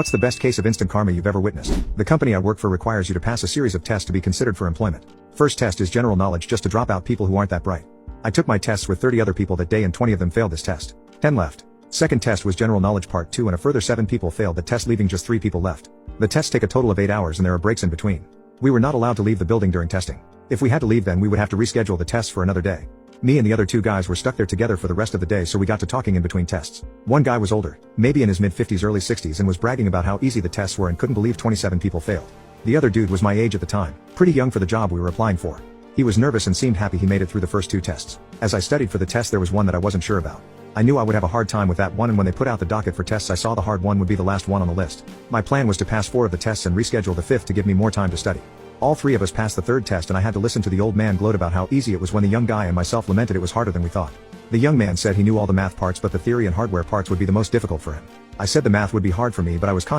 What's the best case of instant karma you've ever witnessed? The company I work for requires you to pass a series of tests to be considered for employment. First test is general knowledge, just to drop out people who aren't that bright. I took my tests with 30 other people that day and 20 of them failed this test. 10 left. Second test was general knowledge part 2 and a further 7 people failed the test, leaving just 3 people left. The tests take a total of 8 hours and there are breaks in between. We were not allowed to leave the building during testing. If we had to leave, then we would have to reschedule the tests for another day. Me and the other 2 guys were stuck there together for the rest of the day, so we got to talking in between tests. One guy was older, maybe in his mid-50s early 60s, and was bragging about how easy the tests were and couldn't believe 27 people failed. The other dude was my age at the time, pretty young for the job we were applying for. He was nervous and seemed happy he made it through the first 2 tests. As I studied for the test, there was one that I wasn't sure about. I knew I would have a hard time with that one, and when they put out the docket for tests I saw the hard one would be the last one on the list. My plan was to pass 4 of the tests and reschedule the 5th to give me more time to study. All 3 of us passed the 3rd test and I had to listen to the old man gloat about how easy it was when the young guy and myself lamented it was harder than we thought. The young man said he knew all the math parts but the theory and hardware parts would be the most difficult for him. I said the math would be hard for me, but I was